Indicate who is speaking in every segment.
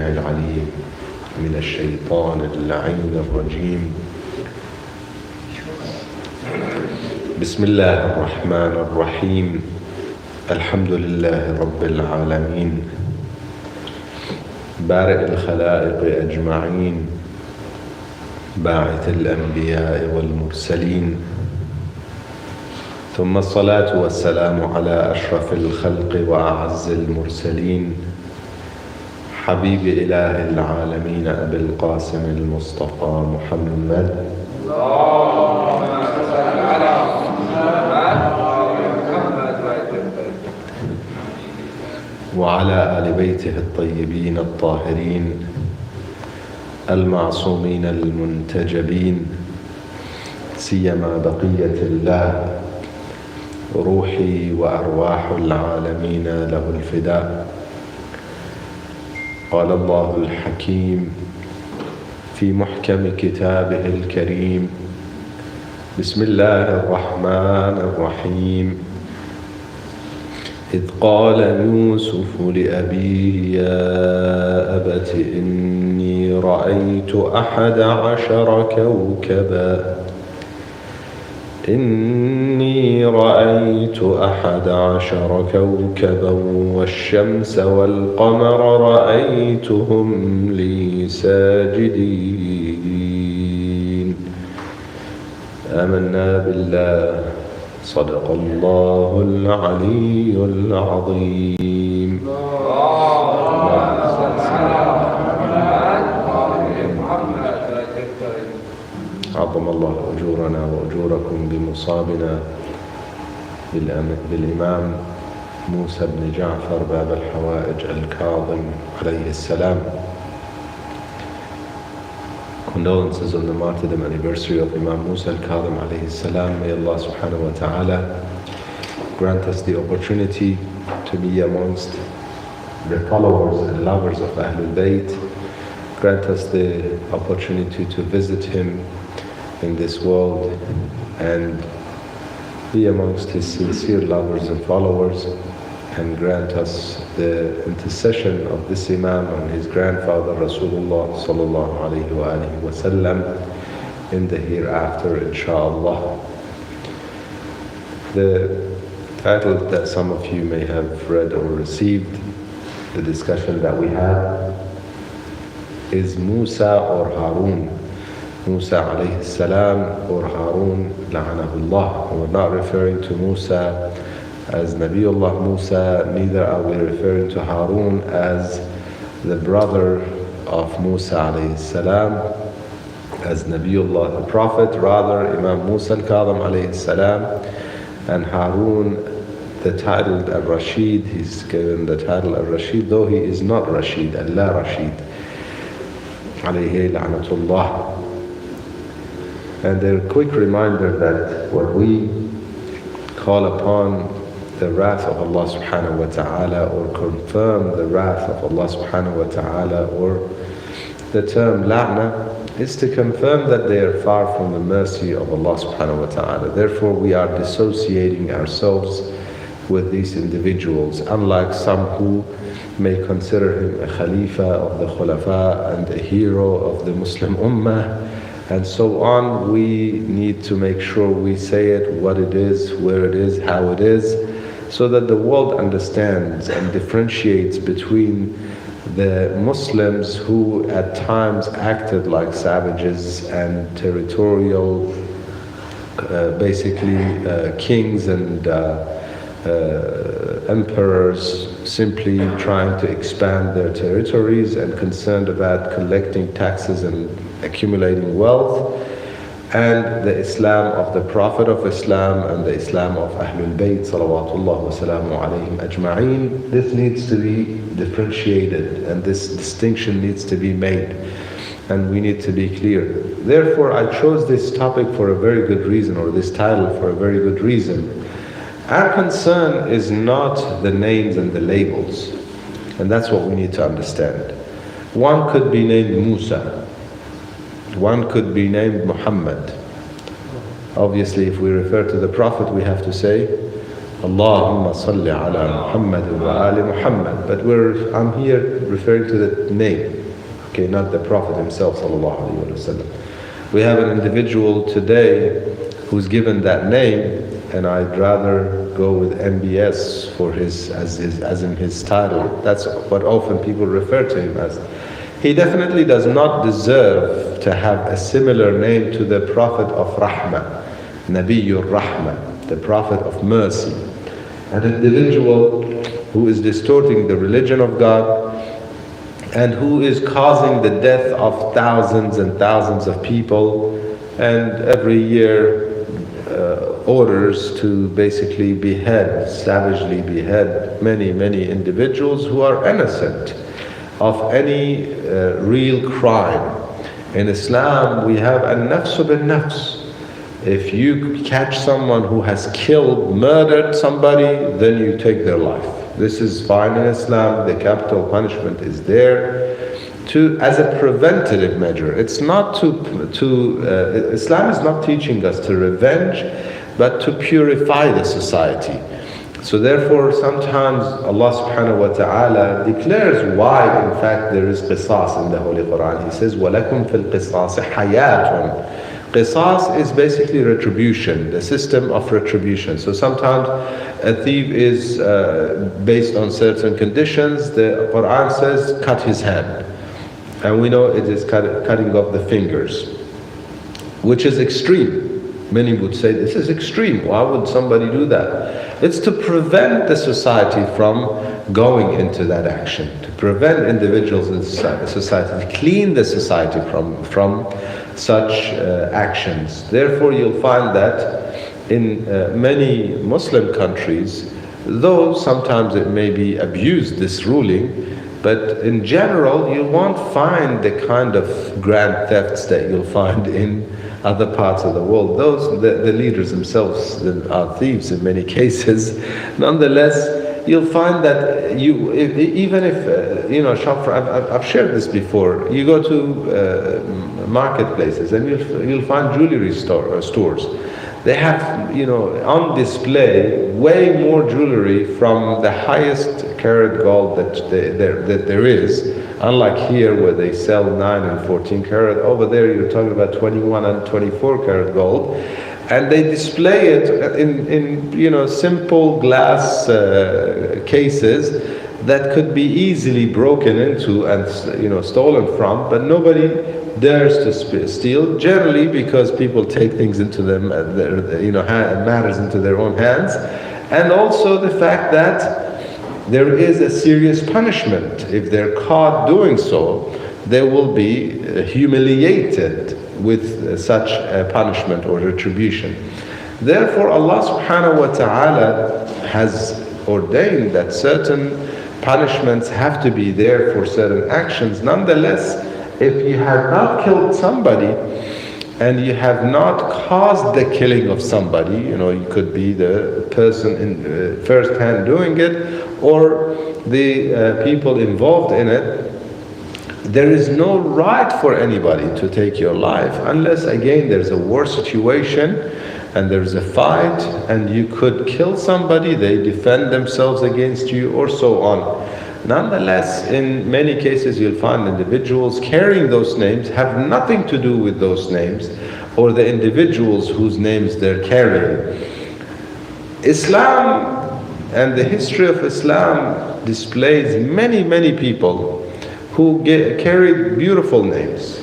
Speaker 1: العليم من الشيطان اللعين الرجيم. بسم الله الرحمن الرحيم. الحمد لله رب العالمين بارئ الخلائق أجمعين باعث الأنبياء والمرسلين، ثم الصلاة والسلام على أشرف الخلق وأعز المرسلين حبيب إله العالمين أبي القاسم المصطفى محمد اللهم صل على محمد وعلى آل بيته الطيبين الطاهرين المعصومين المنتجبين، سيما بقية الله روحي وأرواح العالمين له الفداء. قال الله الحكيم في محكم كتابه الكريم: بسم الله الرحمن الرحيم. إذ قال يوسف لأبيه يا أبت إني رأيت 11 كوكبا والشمس والقمر رأيتهم لي ساجدين. آمنا بالله، صدق الله العلي العظيم. عظم الله أجورنا وأجوركم بمصابنا بالإمام موسى بن جعفر باب الحوائج الكاظم عليه السلام. Condolences on the martyrdom anniversary of Imam Musa al-Kadhim alayhi salam. May Allah subhanahu wa ta'ala grant us the opportunity to be amongst the followers and lovers of Ahlul Bayt. Grant us the opportunity to visit him in this world and be amongst his sincere lovers and followers, and grant us the intercession of this Imam and his grandfather Rasulullah sallallahu alayhi wa alihi wa sallam in the hereafter, inshaAllah. The title that some of you may have read or received, the discussion that we had, is Musa or Haroon. Musa alayhi salam or Haroon la'anahullah. We're not referring to Musa as Nabiullah Musa, neither are we referring to Haroon as the brother of Musa alayhi salam, as Nabiullah the Prophet. Rather, Imam Musa al-Kadhim alayhi salam and Haroon, the title al-Rasheed, he's given the title al-Rasheed, though he is not Rasheed, Allah Rasheed alayhi la'natullah. And a quick reminder that when we call upon the wrath of Allah subhanahu wa ta'ala, or confirm the wrath of Allah subhanahu wa ta'ala, or the term la'na, is to confirm that they are far from the mercy of Allah subhanahu wa ta'ala. Therefore we are dissociating ourselves with these individuals, unlike some who may consider him a khalifa of the khulafa and a hero of the Muslim ummah, and so on. We need to make sure we say it, what it is, where it is, how it is, so that the world understands and differentiates between the Muslims who at times acted like savages and territorial, kings and emperors, simply trying to expand their territories and concerned about collecting taxes and accumulating wealth, and the Islam of the Prophet of Islam and the Islam of Ahlul Bayt salawatullah wa salamu alayhim ajma'een. This needs to be differentiated, and this distinction needs to be made, and we need to be clear. Therefore I chose this topic for a very good reason, or this title for a very good reason. Our concern is not the names and the labels, and that's what we need to understand. One could be named Musa, one could be named Muhammad. Obviously, if we refer to the Prophet, we have to say Allahumma salli ala Muhammad wa ali Muhammad. But I'm here referring to the name, okay, not the Prophet himself sallallahu alaihi wasallam. We have an individual today who's given that name, and I'd rather go with MBS for as in his title. That's what often people refer to him as. He definitely does not deserve to have a similar name to the Prophet of Rahmah, Nabiyyur Rahmah, the Prophet of mercy. An individual who is distorting the religion of God and who is causing the death of thousands and thousands of people, and every year orders to basically savagely behead many individuals who are innocent of any real crime. In Islam, we have an-nafs bin-nafs. If you catch someone who has murdered somebody, then you take their life. This is fine in Islam. The capital punishment is there as a preventative measure. It's not Islam is not teaching us to revenge, but to purify the society. So therefore, sometimes Allah subhanahu wa ta'ala declares why in fact there is qisas in the Holy Quran. He says, وَلَكُمْ فِي الْقِصَاصِ حَيَاتٌ. Qisas is basically retribution, the system of retribution. So sometimes a thief is based on certain conditions. The Quran says, cut his hand. And we know it is cutting off the fingers, which is extreme. Many would say, this is extreme. Why would somebody do that? It's to prevent the society from going into that action, to prevent individuals in society, to clean the society from such actions. Therefore, you'll find that in many Muslim countries, though sometimes it may be abused, this ruling, but in general, you won't find the kind of grand thefts that you'll find in other parts of the world. The leaders themselves are thieves in many cases. Nonetheless, you'll find that I've shared this before. You go to marketplaces and you'll find jewelry stores. They have, on display way more jewelry from the highest carat gold that there is. Unlike here where they sell 9 and 14 carat, over there you're talking about 21 and 24 carat gold. And they display it in simple glass cases that could be easily broken into and stolen from, but nobody dares to steal, generally because people take things into matters into their own hands, and also the fact that there is a serious punishment. If they're caught doing so, they will be humiliated with such a punishment or retribution. Therefore, Allah subhanahu wa ta'ala has ordained that certain punishments have to be there for certain actions. Nonetheless, if you have not killed somebody and you have not caused the killing of somebody, you could be the person in first hand doing it or the people involved in it, there is no right for anybody to take your life unless, again, there's a war situation and there's a fight and you could kill somebody, they defend themselves against you, or so on. Nonetheless, in many cases you'll find individuals carrying those names have nothing to do with those names or the individuals whose names they're carrying. Islam and the history of Islam displays many people who carried beautiful names.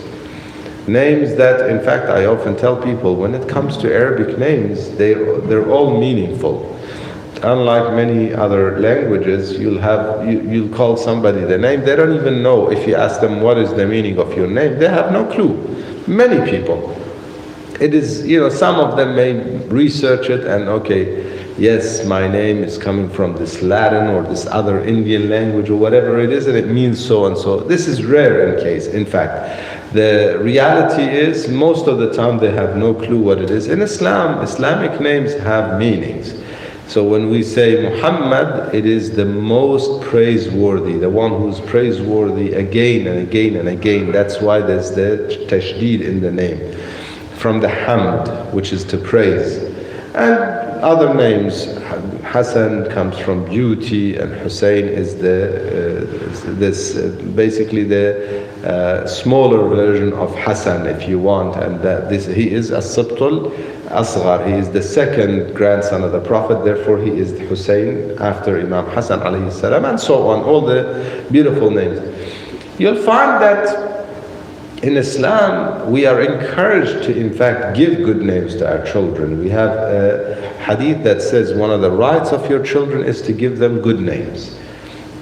Speaker 1: Names that, in fact, I often tell people, when it comes to Arabic names, they're all meaningful. Unlike many other languages, you'll call somebody the name, they don't even know. If you ask them what is the meaning of your name, they have no clue. Many people. It is, some of them may research it and yes, my name is coming from this Latin or this other Indian language or whatever it is, and it means so and so. This is rare in case. In fact, the reality is most of the time they have no clue what it is. In Islam, Islamic names have meanings. So when we say Muhammad, it is the most praiseworthy, the one who's praiseworthy again and again and again. That's why there's the tashdid in the name. From the hamd, which is to praise. And other names, Hassan comes from beauty, and Hussein is basically the smaller version of Hassan, if you want. And he is as-Sibtul Asghar. He is the second grandson of the Prophet. Therefore, he is Hussein after Imam Hassan alayhi salam, and so on. All the beautiful names. You'll find that in Islam, we are encouraged to, in fact, give good names to our children. We have a hadith that says one of the rights of your children is to give them good names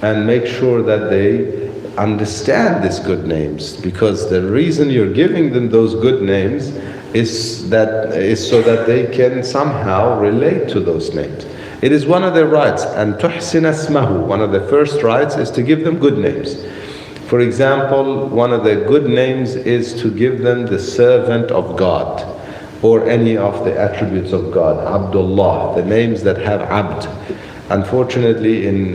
Speaker 1: and make sure that they understand these good names, because the reason you're giving them those good names is so that they can somehow relate to those names. It is one of their rights. And tuhsin asmahu, one of the first rights is to give them good names. For example, one of the good names is to give them the servant of God, or any of the attributes of God. Abdullah, the names that have Abd. Unfortunately, in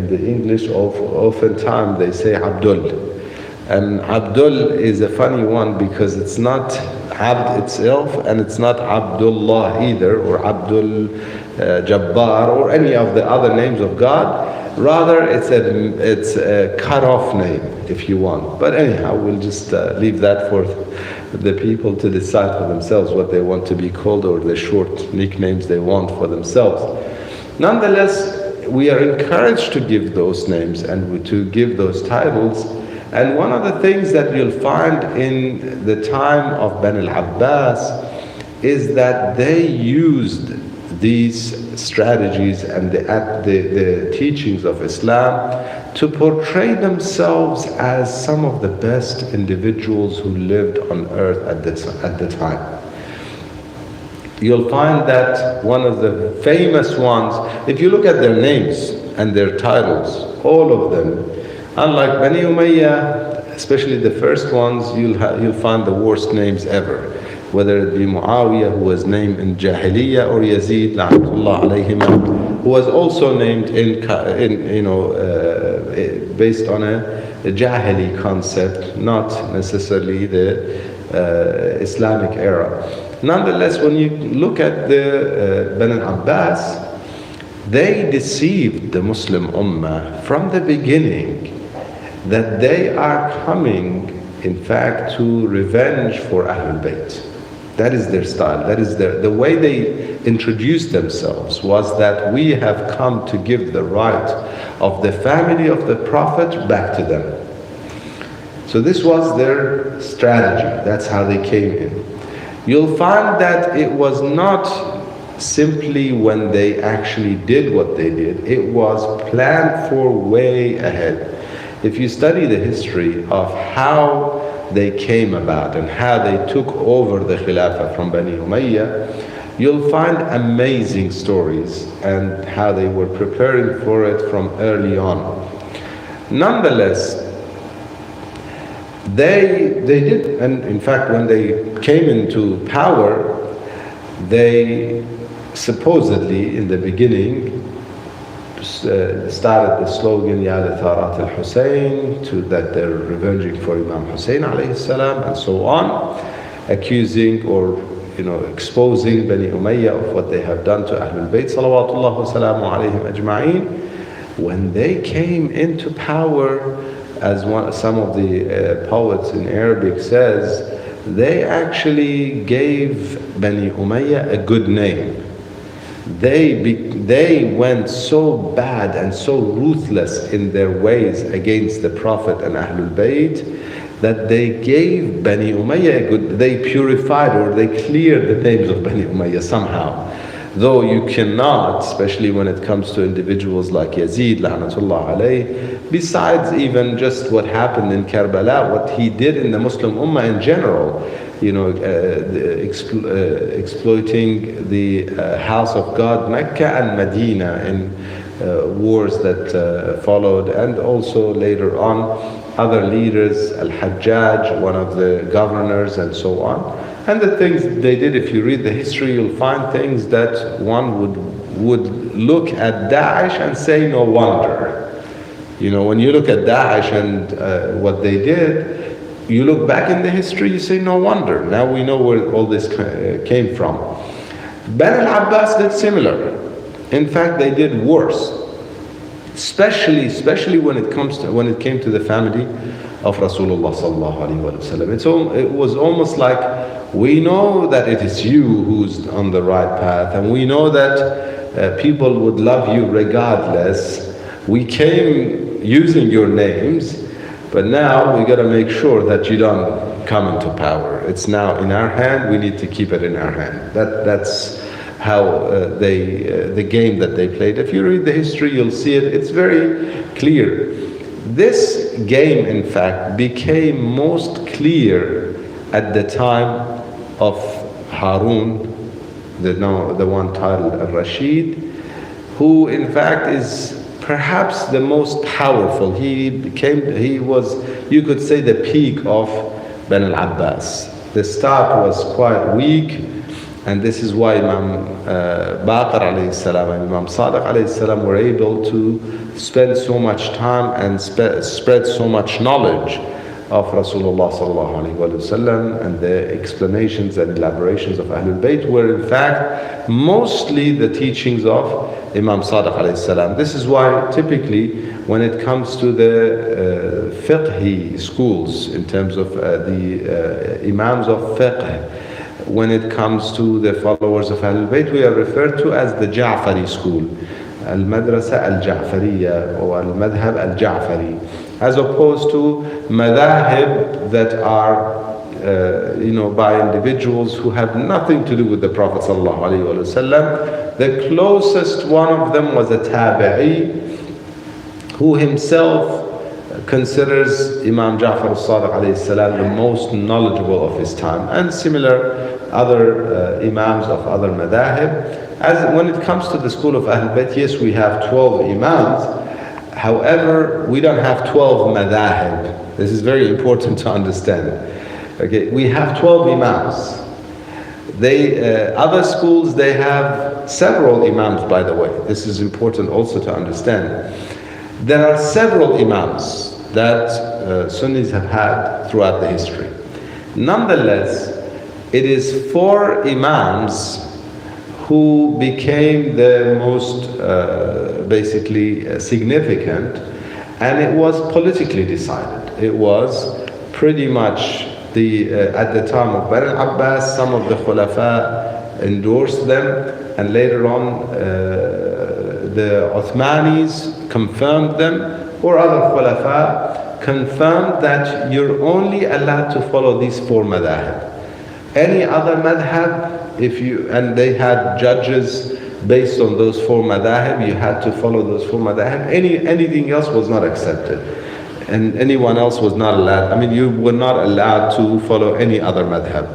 Speaker 1: the English, oftentimes they say Abdul. And Abdul is a funny one because it's not Abd itself, and it's not Abdullah either, or Abdul Jabbar, or any of the other names of God. Rather, it's a cut-off name, if you want. But anyhow, we'll just leave that for the people to decide for themselves what they want to be called, or the short nicknames they want for themselves. Nonetheless, we are encouraged to give those names and to give those titles. And one of the things that you'll find in the time of Bani al-Abbas is that they used these strategies and the teachings of Islam to portray themselves as some of the best individuals who lived on earth at the time. You'll find that one of the famous ones, if you look at their names and their titles, all of them, unlike Bani Umayyah, especially the first ones, you'll find the worst names ever. Whether it be Muawiyah, who was named in Jahiliyyah, or Yazid, la'natullah alayhima, who was also named based on a Jahili concept, not necessarily the Islamic era. Nonetheless, when you look at the Bani Abbas, they deceived the Muslim Ummah from the beginning that they are coming, in fact, to revenge for Ahlul Bayt. That is their style. That is the way they introduced themselves, was that we have come to give the right of the family of the Prophet back to them. So this was their strategy. That's how they came in. You'll find that it was not simply when they actually did what they did, it was planned for way ahead. If you study the history of how they came about and how they took over the Khilafah from Bani Umayyah, you'll find amazing stories and how they were preparing for it from early on. Nonetheless, they did, and in fact when they came into power, they supposedly in the beginning started the slogan Ya li Tharat al-Hussein, that they're revenging for Imam Hussein alayhi salam, and so on, accusing or exposing Bani Umayyah of what they have done to Ahlul Bayt salawatullah wa salamu alayhim ajma'in. When they came into power, as some of the poets in Arabic says, they actually gave Bani Umayyah a good name. They went so bad and so ruthless in their ways against the Prophet and Ahlul Bayt that they gave Bani Umayyah they purified or they cleared the names of Bani Umayyah somehow. Though you cannot, especially when it comes to individuals like Yazid, la'natullah alayh, besides even just what happened in Karbala, what he did in the Muslim Ummah in general, exploiting the house of God, Mecca and Medina, in wars that followed, and also later on other leaders, Al-Hajjaj, one of the governors, and so on. And the things they did, if you read the history, you'll find things that one would look at Daesh and say, no wonder. When you look at Daesh and what they did, you look back in the history, you say, no wonder. Now we know where all this came from. Bani al-Abbas did similar. In fact, they did worse. Especially when it came to the family of Rasulullah sallallahu alaihi wasallam. It was almost like, we know that it is you who's on the right path, and we know that people would love you regardless. We came using your names, but now we got to make sure that you don't come into power. It's now in our hand. We need to keep it in our hand. That's how the game that they played. If you read the history, you'll see it. It's very clear. This game, in fact, became most clear at the time of Haroon, the one titled Rasheed, who in fact is perhaps the most powerful. He was, you could say, the peak of Bani al-Abbas. The start was quite weak, and this is why Imam Baqir alayhi salam and Imam Sadiq alayhi salam were able to spend so much time and spread so much knowledge of Rasulullah sallallahu alaihi wasallam, and the explanations and elaborations of Ahlul Bayt were in fact mostly the teachings of Imam Sadiq alayhi salam. This is why typically when it comes to the fiqhi schools, in terms of the imams of fiqh, when it comes to the followers of Ahlul Bayt, we are referred to as the Ja'fari school, al-Madrasa al-Ja'fariya or al-Madhab al-Ja'fari, as opposed to madahib that are by individuals who have nothing to do with the Prophet sallallahu alaihi wasallam. The closest one of them was a tabi'i, who himself considers Imam Ja'far al-Sadiq alayhi salam the most knowledgeable of his time, and similar other imams of other madahib. As when it comes to the school of Ahlul Bayt, yes, we have 12 imams. However, we don't have 12 madahib. This is very important to understand. Okay, we have 12 imams. Other schools, they have several imams, by the way. This is important also to understand. There are several imams that Sunnis have had throughout the history. Nonetheless, it is 4 imams who became the most significant, and it was politically decided. It was pretty much at the time of Bani al-Abbas, some of the Khulafa endorsed them, and later on the Uthmanis confirmed them, or other Khulafa confirmed that you're only allowed to follow these 4 madhab. Any other madhab, and they had judges based on those 4 madahib, you had to follow those 4 madahib. Anything else was not accepted, and anyone else was not allowed. I mean, you were not allowed to follow any other madhab.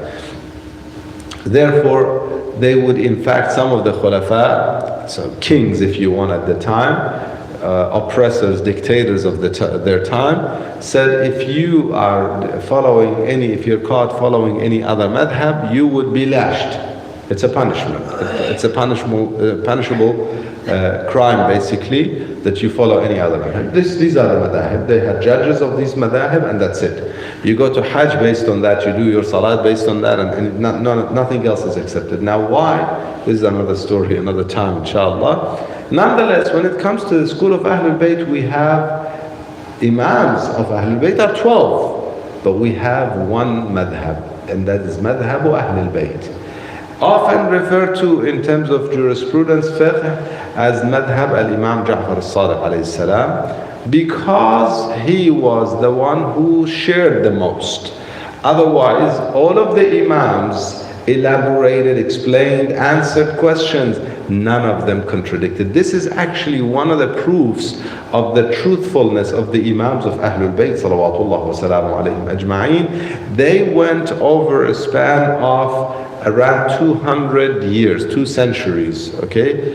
Speaker 1: Therefore, they would, in fact, some of the khulafa, so kings if you want at the time, oppressors, dictators of their time, said if you are if you're caught following any other madhab, you would be lashed. It's a punishment. It's a punishable crime, basically, that you follow any other madhab. These are the madhab. They had judges of these madhab, and that's it. You go to Hajj based on that, you do your salat based on that, and nothing else is accepted. Now why? This is another story, another time, inshallah. Nonetheless, when it comes to the school of Ahlul Bayt, we have imams of Ahlul Bayt are 12, but we have one madhab, and that is madhab Ahlul Bayt. Often referred to in terms of jurisprudence fiqh as madhab al-Imam Ja'far al-Sadiq alayhi salam, because he was the one who shared the most. Otherwise, all of the imams elaborated, explained, answered questions. None of them contradicted. This is actually one of the proofs of the truthfulness of the imams of Ahlul Bayt salawatullah wa salamu alayhim ajma'een. They went over a span of around 200 years, 2 centuries, okay?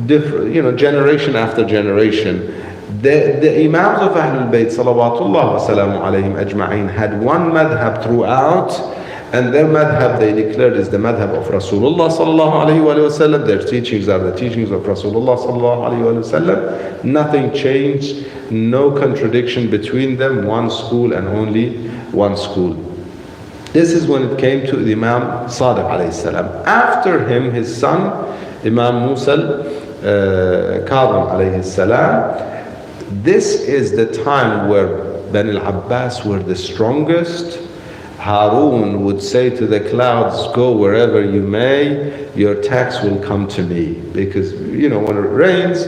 Speaker 1: Generation after generation. The imams of Ahlul Bayt salawatullah wa salamu alayhim ajma'een had one madhab throughout, and their madhab, they declared, is the madhab of Rasulullah sallallahu alayhi wa sallam. Their teachings are the teachings of Rasulullah sallallahu alayhi wa sallam. Nothing changed, no contradiction between them, one school and only one school. This is when it came to the Imam Sadiq alayhi salam. After him, his son, Imam Musa Kadhim alayhi salam. This is the time where Bani al-Abbas were the strongest. Haroon would say to the clouds, go wherever you may, your tax will come to me. Because, when it rains,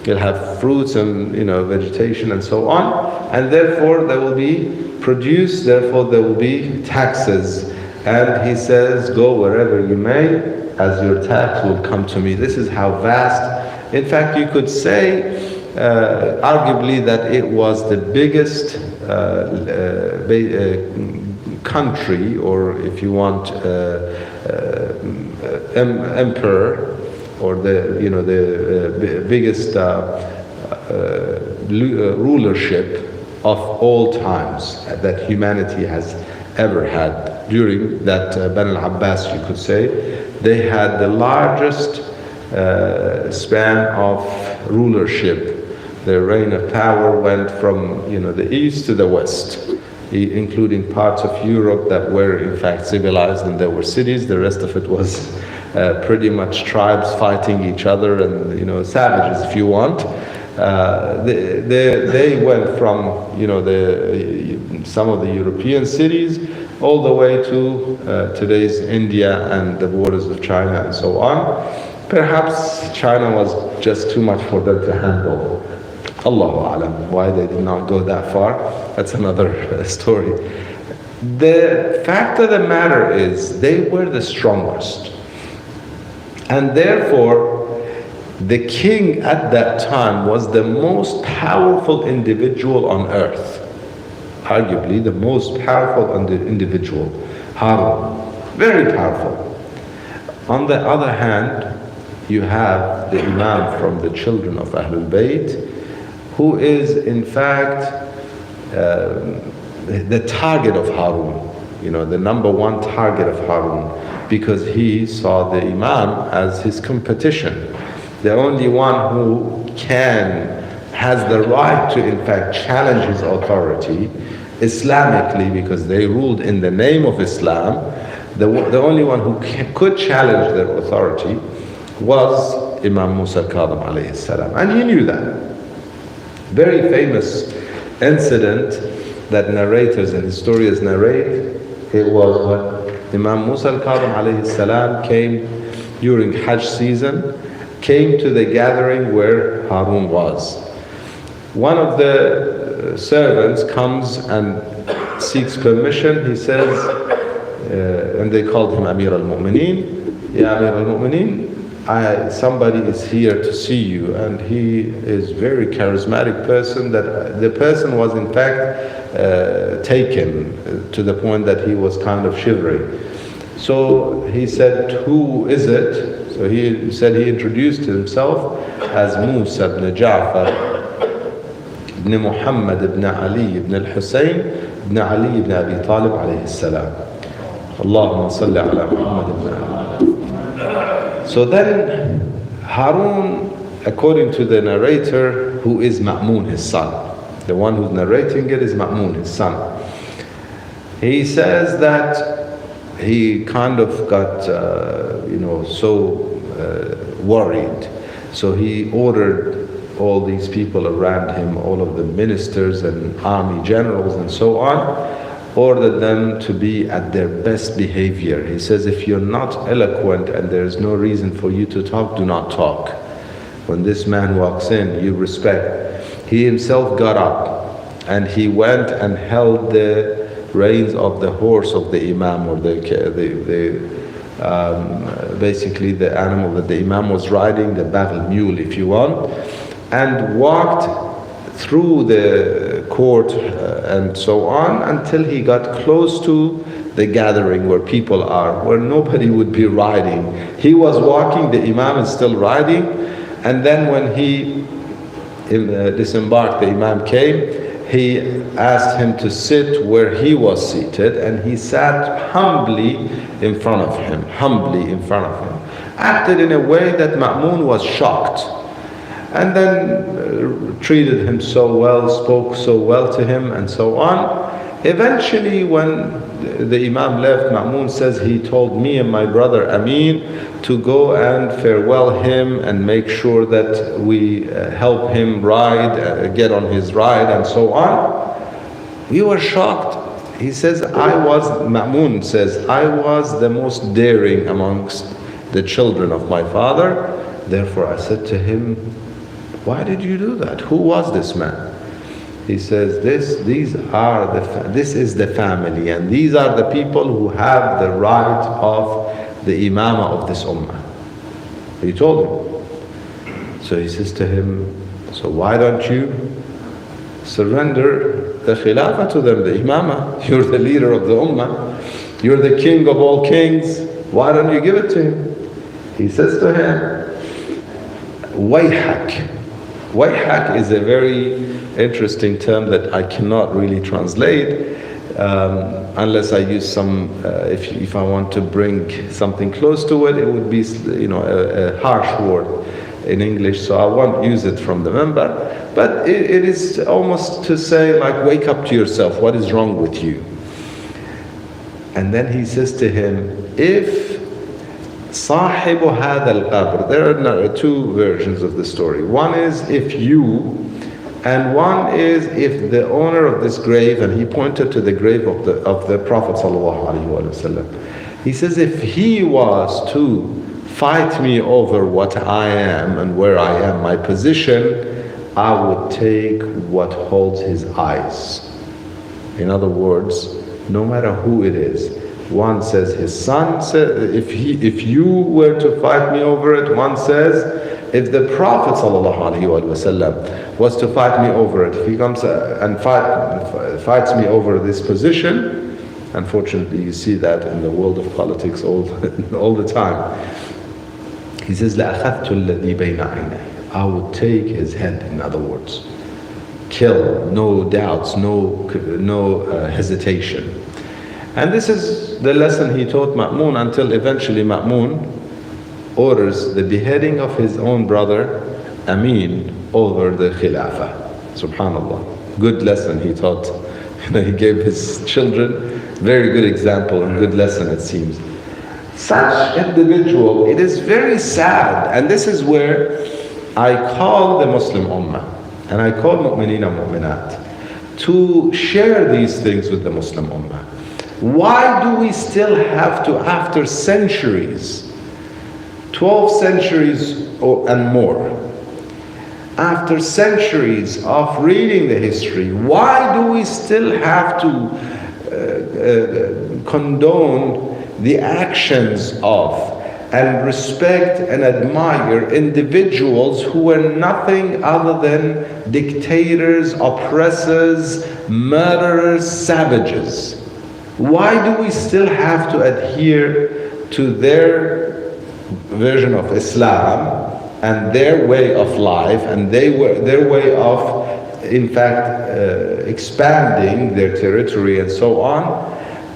Speaker 1: you'll have fruits and, vegetation and so on. And therefore there will be produce, therefore there will be taxes. And he says, go wherever you may, as your tax will come to me. This is how vast. In fact, you could say, arguably, that it was the biggest country, or if you want, emperor, or the biggest rulership of all times that humanity has ever had. During that Bani al-Abbas, you could say, they had the largest span of rulership. Their reign of power went from the east to the west, including parts of Europe that were in fact civilized and there were cities. The rest of it was pretty much tribes fighting each other and savages, if you want. They went from some of the European cities all the way to today's India and the borders of China and so on. Perhaps China was just too much for them to handle. Allahu A'lam, why they did not go that far, that's another story. The fact of the matter is, they were the strongest. And therefore, the king at that time was the most powerful individual on earth. Arguably the most powerful individual, Haroon. Very powerful. On the other hand, you have the Imam from the children of Ahlul Bayt, who is in fact the target of Haroon, the number one target of Haroon, because he saw the Imam as his competition. The only one who has the right to in fact challenge his authority Islamically, because they ruled in the name of Islam. The only one who could challenge their authority was Imam Musa Kadhim alayhi salam, and he knew that. Very famous incident that narrators and historians narrate. It was when Imam Musa Kadhim alayhi salam came during Hajj season, came to the gathering where Haroon was. One of the servants comes and seeks permission. He says, and they called him Amir al-Mu'mineen, Ya Amir al-Mu'mineen, somebody is here to see you, and he is very charismatic person. That the person was in fact taken to the point that he was kind of shivering. So he said, who is it? So he said, he introduced himself as Musa ibn Ja'far ibn Muhammad ibn Ali ibn al-Husayn ibn Ali ibn Abi Talib alayhi salam. Allahumma salli ala Muhammad ibn Ali. So then Haroon, according to the narrator, who is Ma'mun, his son, the one who's narrating it is Ma'mun, his son, he says that he kind of got so worried. So he ordered all these people around him, all of the ministers and army generals and so on, ordered them to be at their best behavior. He says, if you're not eloquent and there's no reason for you to talk, do not talk. When this man walks in, you respect. He himself got up and he went and held the reins of the horse of the Imam, or basically the animal that the Imam was riding, the battle mule if you want, and walked through the court and so on until he got close to the gathering where people are, where nobody would be riding. He was walking, the Imam is still riding, and then when he disembarked, the Imam came, he asked him to sit where he was seated, and he sat humbly in front of him, acted in a way that Ma'mun was shocked, and then treated him so well, spoke so well to him and so on. Eventually, when the Imam left, Ma'mun says he told me and my brother Amin to go and farewell him and make sure that we help him ride, get on his ride and so on. We were shocked. He says, Ma'mun says, I was the most daring amongst the children of my father. Therefore I said to him, why did you do that? Who was this man? He says, this is the family, and these are the people who have the right of the imamah of this ummah. He told him. So he says to him, so why don't you surrender the khilafah to them, the imamah? You're the leader of the ummah. You're the king of all kings. Why don't you give it to him? He says to him, wayhak. Wayhak is a very interesting term that I cannot really translate unless I use some, if I want to bring something close to it, it would be, a harsh word in English, so I won't use it from the member. But it is almost to say, like, wake up to yourself, what is wrong with you? And then he says to him, if صاحب هذا القبر, there are two versions of the story. One is if you, and one is if the owner of this grave, and he pointed to the grave of the Prophet ﷺ. He says, if he was to fight me over what I am and where I am, my position, I would take what holds his eyes. In other words, no matter who it is. One says his son said, if you were to fight me over it. One says, if the Prophet ﷺ was to fight me over it, if he comes and fights me over this position, unfortunately you see that in the world of politics all the time. He says, لَأَخَذْتُ الَّذِي بَيْنَ عَيْنَيْهِ, I would take his head, in other words. Kill, no doubts, no hesitation. And this is the lesson he taught Ma'mun until eventually Ma'mun orders the beheading of his own brother Amin over the Khilafah. Subhanallah. Good lesson he taught. He gave his children very good example and good lesson, it seems. Such individual, it is very sad, and this is where I call the Muslim Ummah and I call Mu'mineen and Mu'minat to share these things with the Muslim Ummah. Why do we still have to, after centuries, 12 centuries and more, after centuries of reading the history, why do we still have to condone the actions of and respect and admire individuals who were nothing other than dictators, oppressors, murderers, savages? Why do we still have to adhere to their version of Islam and their way of life and their way of, in fact, expanding their territory and so on,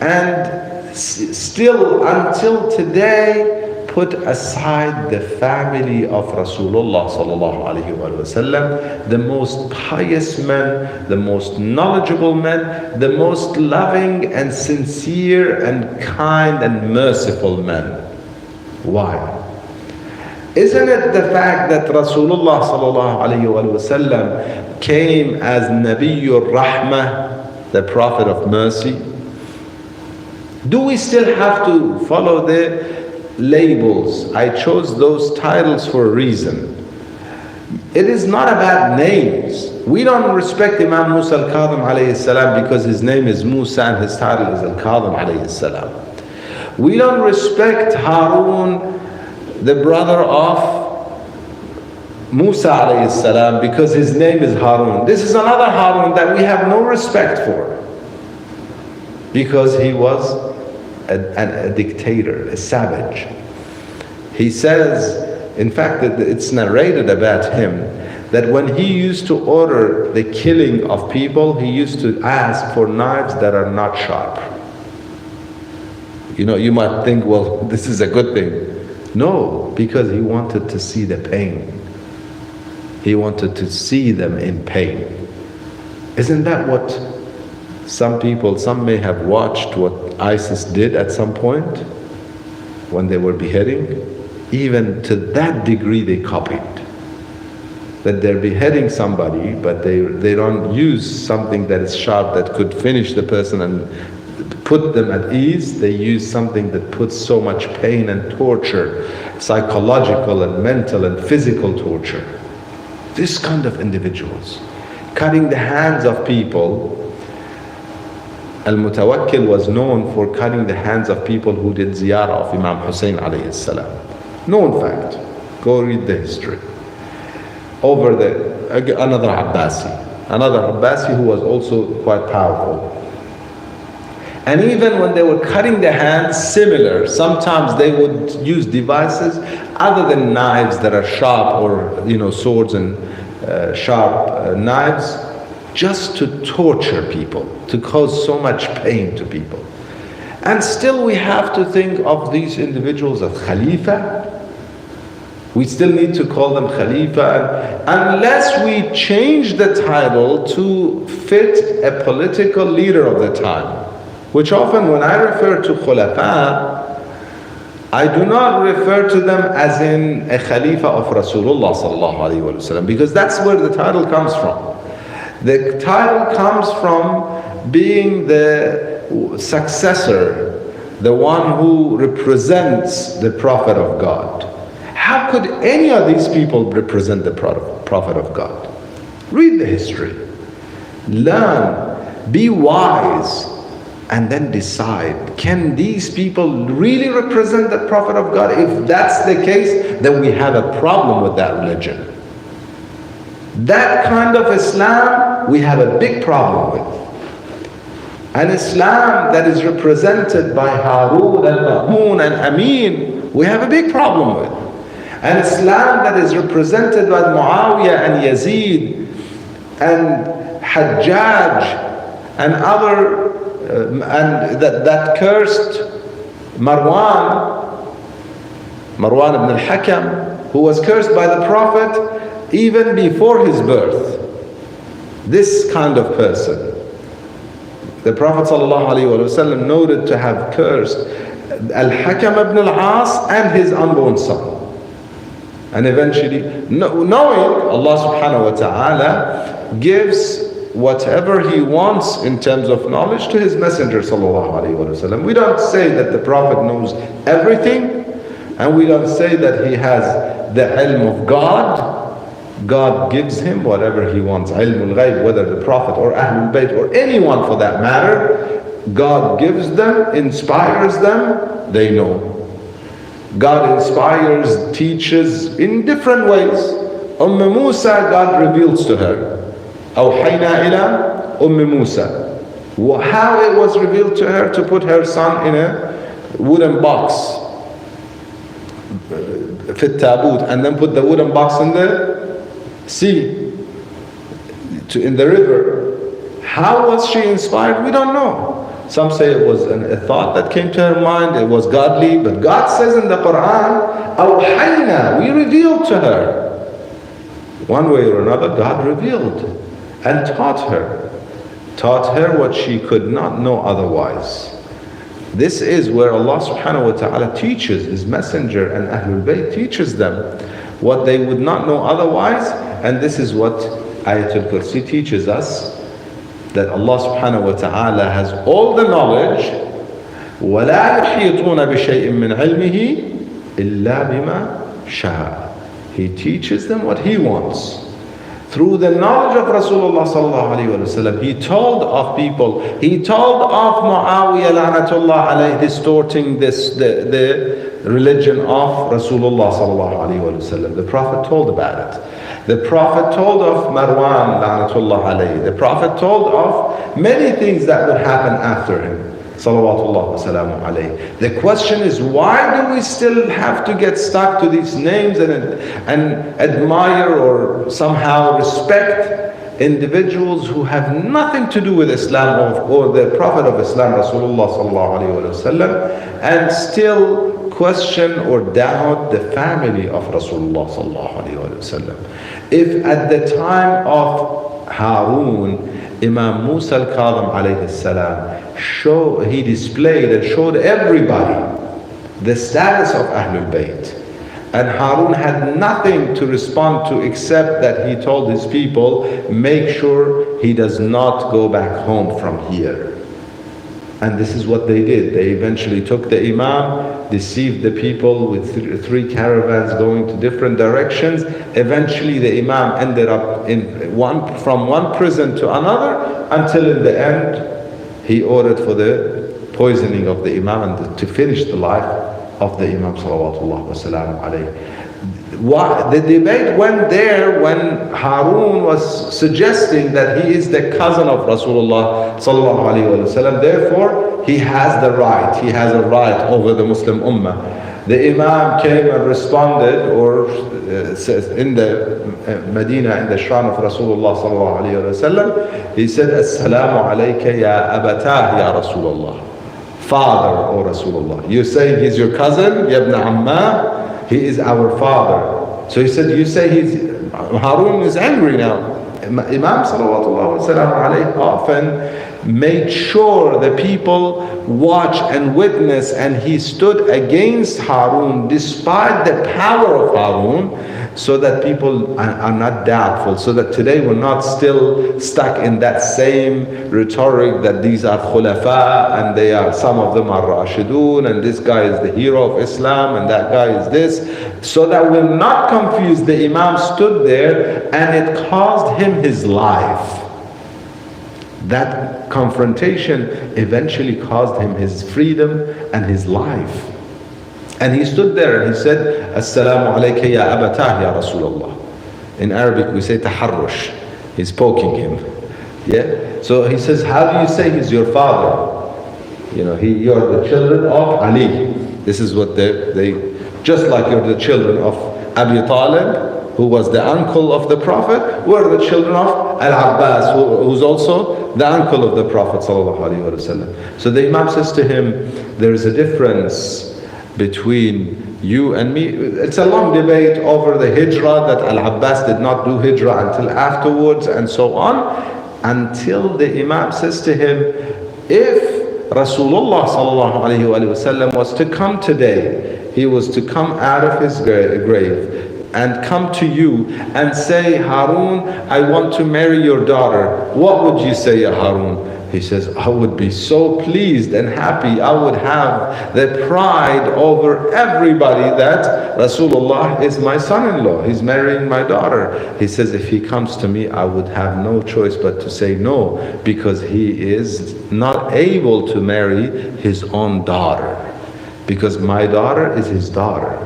Speaker 1: and still until today put aside the family of Rasulullah sallallahu alaihi wasallam, the most pious men, the most knowledgeable men, the most loving and sincere and kind and merciful men? Why? Isn't it the fact that Rasulullah sallallahu alaihi wasallam came as Nabiyyur Rahmah, the Prophet of Mercy? Do we still have to follow the labels? I chose those titles for a reason. It is not about names. We don't respect Imam Musa al-Kadhim alayhi salam because his name is Musa and his title is al-Kadhim alayhi salam. We don't respect Haroon, the brother of Musa alayhi salam, because his name is Haroon. This is another Haroon that we have no respect for because he was a dictator, a savage. He says, in fact, that it's narrated about him that when he used to order the killing of people, he used to ask for knives that are not sharp. You might think, well, this is a good thing. No, because he wanted to see the pain. He wanted to see them in pain. Isn't that what Some people, some may have watched what ISIS did at some point when they were beheading. Even to that degree they copied. That they're beheading somebody, but they don't use something that is sharp that could finish the person and put them at ease. They use something that puts so much pain and torture, psychological and mental and physical torture. This kind of individuals, cutting the hands of people. Al-Mutawakkil was known for cutting the hands of people who did ziyarah of Imam Hussein alayhi salam. Known fact. Go read the history. Over there, another Abbasi who was also quite powerful. And even when they were cutting their hands, similar. Sometimes they would use devices other than knives that are sharp, or swords and sharp knives, just to torture people, to cause so much pain to people. And still we have to think of these individuals as Khalifa. We still need to call them Khalifa, unless we change the title to fit a political leader of the time. Which often when I refer to Khulafa, I do not refer to them as in a Khalifa of Rasulullah sallallahu alaihi wasallam, because that's where the title comes from. The title comes from being the successor, the one who represents the Prophet of God. How could any of these people represent the Prophet of God? Read the history, learn, be wise, and then decide, can these people really represent the Prophet of God? If that's the case, then we have a problem with that religion. That kind of Islam, we have a big problem with. An Islam that is represented by Haroon and Mahmoud and Amin, we have a big problem with. An Islam that is represented by Muawiyah and Yazid and Hajjaj and other, and that cursed Marwan ibn al-Hakam, who was cursed by the Prophet even before his birth. This kind of person, the Prophet ﷺ noted to have cursed Al-Hakam ibn al-As and his unborn son. And eventually, knowing Allah subhanahu wa ta'ala gives whatever He wants in terms of knowledge to His Messenger sallallahu alaihi wasallam. We don't say that the Prophet knows everything, and we don't say that he has the ilm of God. God gives him whatever He wants. Ilmul Ghaib, whether the Prophet or Ahlul Bayt or anyone for that matter, God gives them, inspires them, they know. God inspires, teaches in different ways. Musa, God reveals to her. أوحينا إلى Musa. How it was revealed to her to put her son in a wooden box, fit tabut, and then put the wooden box in the sea, in the river. How was she inspired? We don't know. Some say it was a thought that came to her mind, it was godly, but God says in the Quran, أوحينا, we revealed to her. One way or another, God revealed and taught her what she could not know otherwise. This is where Allah subhanahu wa ta'ala teaches His Messenger, and Ahlul Bayt teaches them what they would not know otherwise. And this is what Ayatul Kursi teaches us, that Allah subhanahu wa ta'ala has all the knowledge. وَلَا يُحِيطُونَ بِشَيْءٍ مِّنْ عِلْمِهِ إِلَّا بِمَا شَاءَ. He teaches them what He wants. Through the knowledge of Rasulullah sallallahu alayhi wa sallam, He told of people, He told of Muawiyah la'natullah alayhi distorting the religion of Rasulullah sallallahu alayhi wa sallam. The Prophet told about it. The Prophet told of Marwan la'natullah alayhi. The Prophet told of many things that would happen after him. Salawatullah wa salamu alayhi. The question is, why do we still have to get stuck to these names and admire or somehow respect individuals who have nothing to do with Islam or the Prophet of Islam, Rasulullah sallallahu alayhi wa sallam, and still question or doubt the family of Rasulullah sallallahu alayhi wa sallam? If at the time of Haroon, Imam Musa al-Kadhim alayhi salam, he displayed and showed everybody the status of Ahlul Bayt. And Haroon had nothing to respond to except that he told his people, make sure he does not go back home from here. And this is what they did. They eventually took the Imam, deceived the people with three caravans going to different directions. Eventually the Imam ended up from one prison to another, until in the end he ordered for the poisoning of the Imam and to finish the life of the Imam salawatullah wasalam alayhi. The debate went there when Haroon was suggesting that he is the cousin of Rasulullah sallallahu alaihi wasallam. Therefore, he has the right. He has a right over the Muslim Ummah. The Imam came and responded, or in the Medina, in the shrine of Rasulullah sallallahu alaihi wasallam, he said, "Assalamu alayka ya abatah ya Rasulullah." Father, O Rasulullah. You say he's your cousin, ya ibn Amma, he is our father. So he said, you say Haroon is angry now. Imam sallallahu alaihi wasallam often made sure the people watch and witness, and he stood against Haroon despite the power of Haroon, so that people are not doubtful, so that today we're not still stuck in that same rhetoric that these are khulafa and some of them are Rashidun, and this guy is the hero of Islam and that guy is this, so that we're not confused. The Imam stood there and it cost him his life. That confrontation eventually caused him his freedom and his life. And he stood there and he said, Assalamu alayka ya abatah ya Rasulullah. In Arabic we say taharrush. He's poking him. Yeah? So he says, how do you say he's your father? You're the children of Ali. This is what they just like you're the children of Abi Talib, who was the uncle of the Prophet. We're the children of Al-Abbas, who's also the uncle of the Prophet sallallahu alaihi wasallam. So the Imam says to him, there is a difference between you and me. It's a long debate over the hijrah, that Al-Abbas did not do hijrah until afterwards and so on, until the Imam says to him, if Rasulullah sallallahu alaihi wasallam was to come today, he was to come out of his grave and come to you and say, Haroon, I want to marry your daughter, what would you say, ya Haroon? He says, I would be so pleased and happy. I would have the pride over everybody that Rasulullah is my son-in-law. He's marrying my daughter. He says, if he comes to me, I would have no choice but to say no, because he is not able to marry his own daughter, because my daughter is his daughter.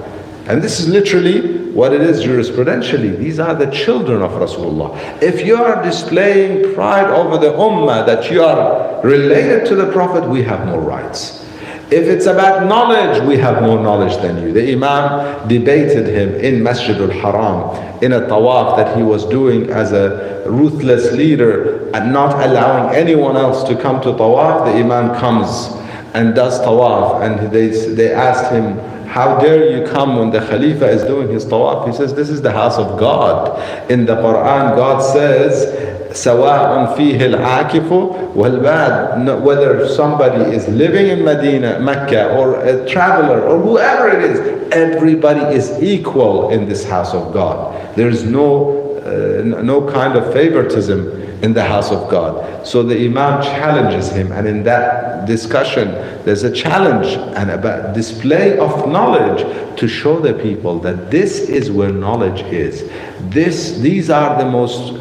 Speaker 1: And this is literally what it is jurisprudentially. These are the children of Rasulullah. If you are displaying pride over the ummah that you are related to the Prophet, we have more rights. If it's about knowledge, we have more knowledge than you. The Imam debated him in Masjid al-Haram, in a tawaf that he was doing as a ruthless leader and not allowing anyone else to come to tawaf. The Imam comes and does tawaf, and they asked him, how dare you come when the Khalifa is doing his tawaf? He says, this is the house of God. In the Quran, God says, سَوَاءٌ فِيهِ الْعَاكِفُ وَالْبَادِ. Whether somebody is living in Medina, Mecca, or a traveler, or whoever it is, everybody is equal in this house of God. There is no kind of favoritism in the house of God. So the Imam challenges him, and in that discussion there's a challenge and about display of knowledge to show the people that this is where knowledge is. These are the most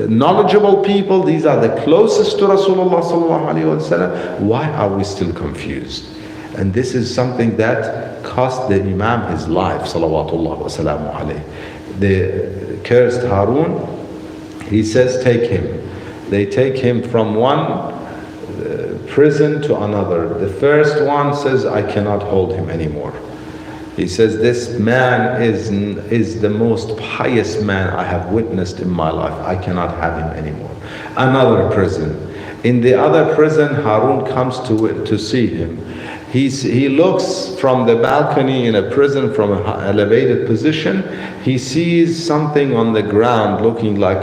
Speaker 1: knowledgeable people, these are the closest to Rasulullah sallallahu alaihi wasallam. Why are we still confused? And this is something that cost the Imam his life salawatullah wa salamu alayhi. The cursed Haroon, he says, take him. They take him from one prison to another. The first one says, I cannot hold him anymore. He says, this man is the most pious man I have witnessed in my life. I cannot have him anymore. Another prison. In the other prison, Haroon comes to see him. He looks from the balcony in a prison from an elevated position. he sees something on the ground looking like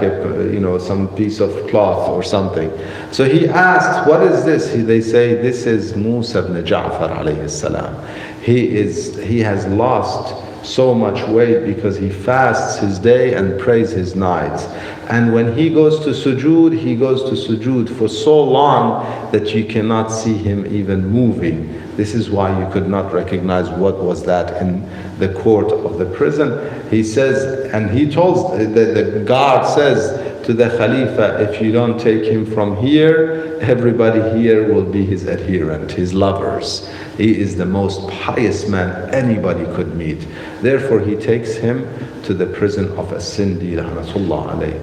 Speaker 1: some piece of cloth or something. So he asks, what is this? They say, this is Musa ibn Ja'far alayhi salam. He has lost so much weight because he fasts his day and prays his nights. And when he goes to sujood for so long that you cannot see him even moving. This is why you could not recognize what was that in the court of the prison. He says, and he told, the guard says to the Khalifa, if you don't take him from here, everybody here will be his adherent, his lovers. He is the most pious man anybody could meet. Therefore, he takes him to the prison of As-Sindi, rahmatullah alayh,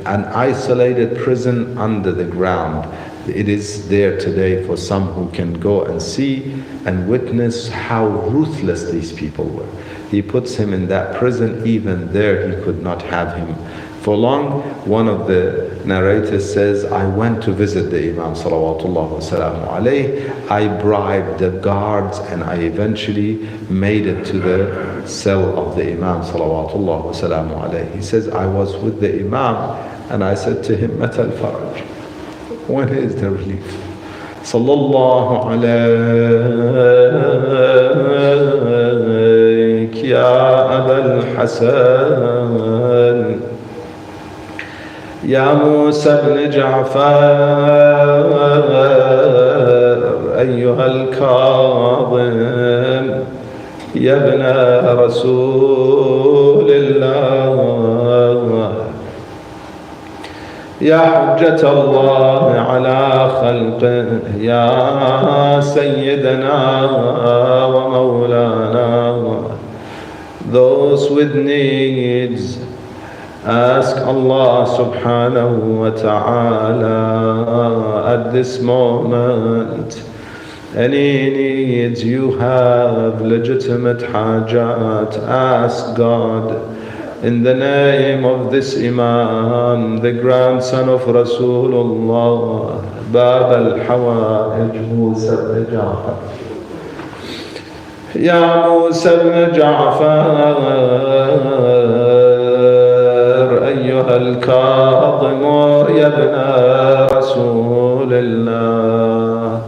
Speaker 1: an isolated prison under the ground. It is there today for some who can go and see and witness how ruthless these people were. He puts him in that prison. Even there, he could not have him for long. One of the narrators says, I went to visit the Imam salawatullah wa salamu alayhi. I bribed the guards and I eventually made it to the cell of the Imam salawatullah wa salamu alayhi. He says, I was with the Imam and I said to him, Mata al-Faraj, when is the relief? Sallallahu alayk ya Abul Hasan, ya Musa ibn Ja'far, ayyuha al-Kadhim, ya ibn Rasulillah, يا حجة الله على خلقه يا سيدنا ومولانا. Those with needs, ask Allah subhanahu wa ta'ala at this moment. Any needs you have, legitimate hajat, ask God. In the name of this Imam, the grandson of Rasulullah, Bab al-Hawa'ij, Musa ibn Ja'far. Ya Musa ibn Ja'far, ayyuha al-Kadhim, ya ibn Rasulillah,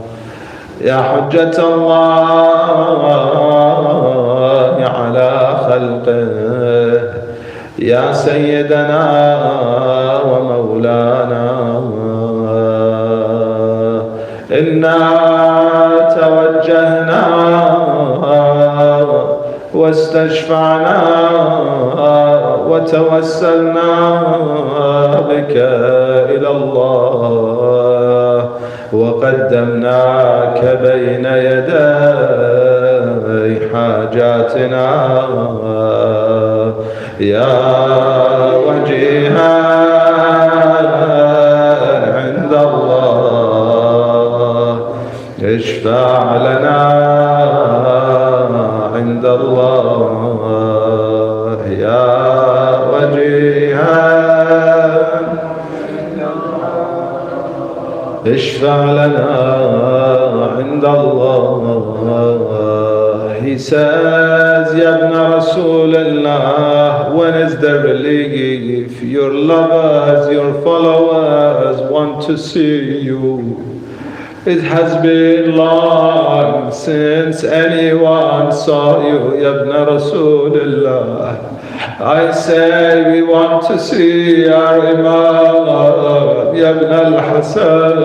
Speaker 1: ya Hujjat Allah ala khalqih, يا سيدنا ومولانا. إنا توجهنا واستشفعنا وتوسلنا بك إلى الله وقدمناك بين يدي حاجاتنا يا وجيها عند الله اشفع لنا عند الله يا وجيها اشفع لنا عند الله. He says, Ya ibn Rasulullah, when is the relief? Your lovers, your followers want to see you. It has been long since anyone saw you, Ya ibn Rasulullah. I say we want to see our Imam, Ya ibn al-Hasan.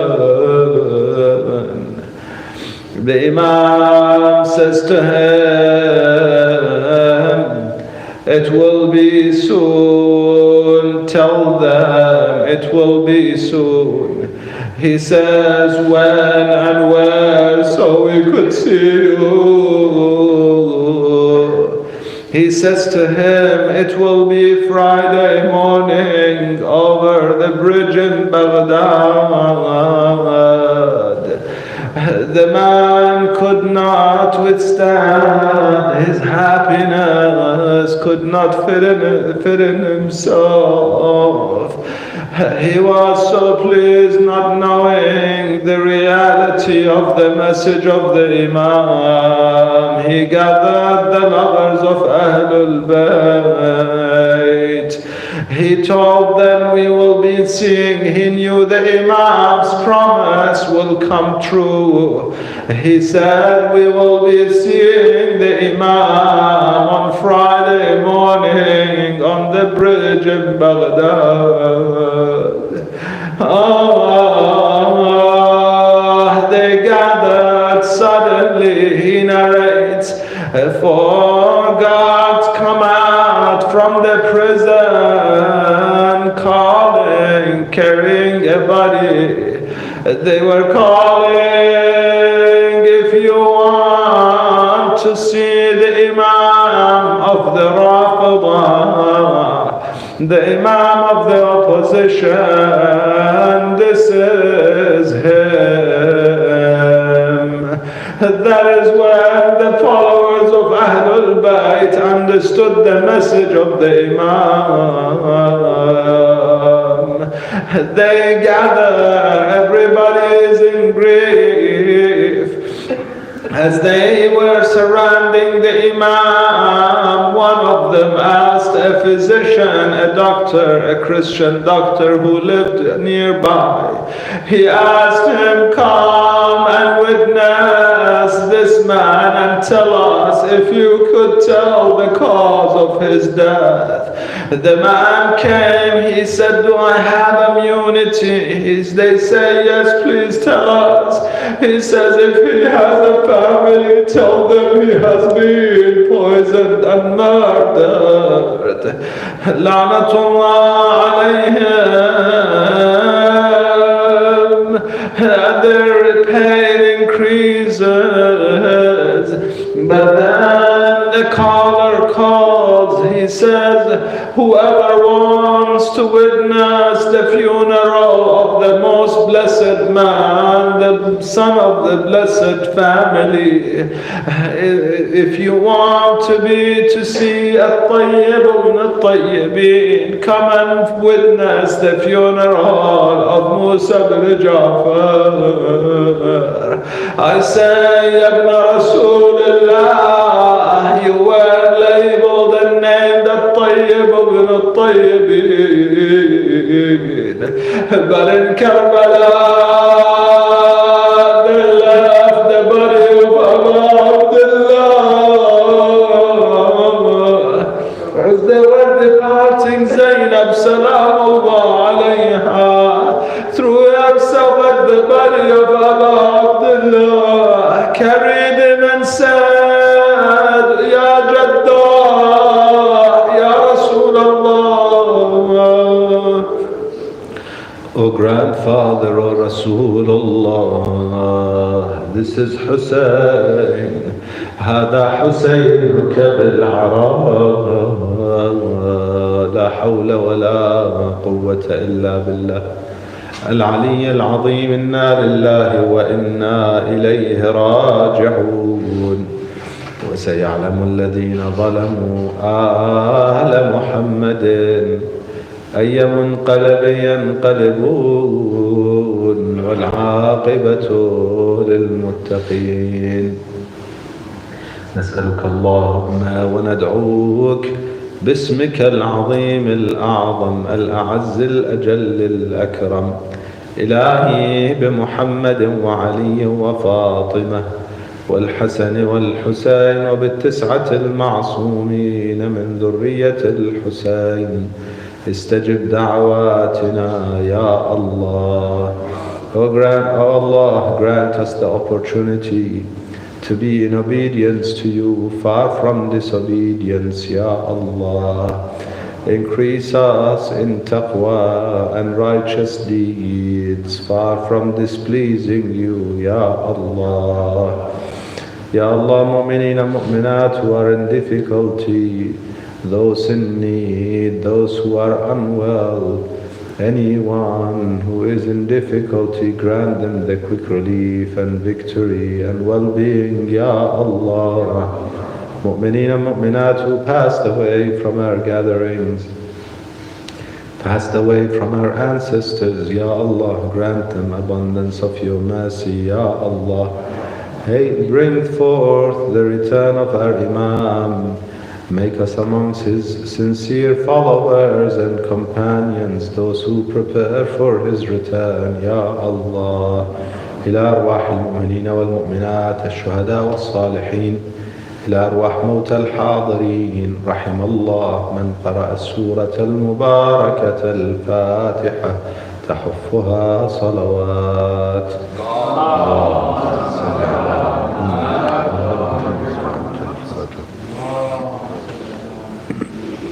Speaker 1: The Imam says to him, it will be soon, tell them it will be soon. He says, when and where, so we could see you. He says to him, it will be Friday morning over the bridge in Baghdad. The man could not withstand his happiness, could not fit in himself. He was so pleased, not knowing the reality of the message of the Imam. He gathered the lovers of Ahlul Bayt. He told them, we will be seeing. He knew the Imam's promise will come true. He said, we will be seeing the Imam on Friday morning on the bridge in Baghdad. They gathered suddenly, he narrates, for guards come out from the prison calling, carrying a body. They were calling, if you want to see the Imam of the Rafidah, the Imam of the opposition, this is him. That is when the followers of Ahlul Bayt understood the message of the Imam. They gather, everybody is in grief. As they were surrounding the Imam, one of them asked a physician, a doctor, a Christian doctor who lived nearby. He asked him, come and witness this man and tell us if you could tell the cause of his death. The man came, he said, do I have immunity? They say, yes, please tell us. He says, if he has a family, tell them he has been poisoned and murdered. La'natullah alayhim. Their pain increases. But then the caller calls. He says, whoever wants to witness the funeral of the most blessed man, the son of the blessed family, if you want to see At-Tayyib ibn At-Tayyibin, come and witness the funeral of Musa bin Ja'far. I say, Ibn Rasulullah, you were labeled and named At-Tayyib ibn At-Tayyibin, but in Karbala they left the body of Abu Abdullah. As they were departing, Zainab Salamullah alayha threw herself at the body of Abu Abdullah, carried him and said, Ya Jaddah, Ya Rasulullah, O grandfather, O Rasulullah, this is Hussein. هذا حسينك بالعراء لا حول ولا قوة إلا بالله العلي العظيم إنا لله وإنا إليه راجعون وسيعلم الذين ظلموا آل محمد أي منقلب ينقلبون والعاقبة للمتقين. نسألك اللهم وندعوك باسمك العظيم الأعظم الأعز الأجل الأكرم إلهي بمحمد وعلي وفاطمة والحسن والحسين وبالتسعة المعصومين من ذرية الحسين استجب دعواتنا يا الله. Oh Allah, grant us the opportunity to be in obedience to you, far from disobedience, Ya Allah. Increase us in taqwa and righteous deeds, far from displeasing you, Ya Allah. Ya Allah, mu'mineen and mu'minat who are in difficulty, those in need, those who are unwell, Anyone who is in difficulty, grant them the quick relief and victory and well-being, Ya Allah. Mu'mineen and mu'minat who passed away from our gatherings, passed away from our ancestors, Ya Allah, grant them abundance of your mercy, Ya Allah. Hey, bring forth the return of our Imam. Make us amongst his sincere followers and companions, those who prepare for his return, Ya Allah. إلى أرواح المؤمنين والمؤمنات الشهداء والصالحين، إلى أرواح موتى الحاضرين، رحم الله من قرأ السورة المباركة الفاتحة تحفها صلوات.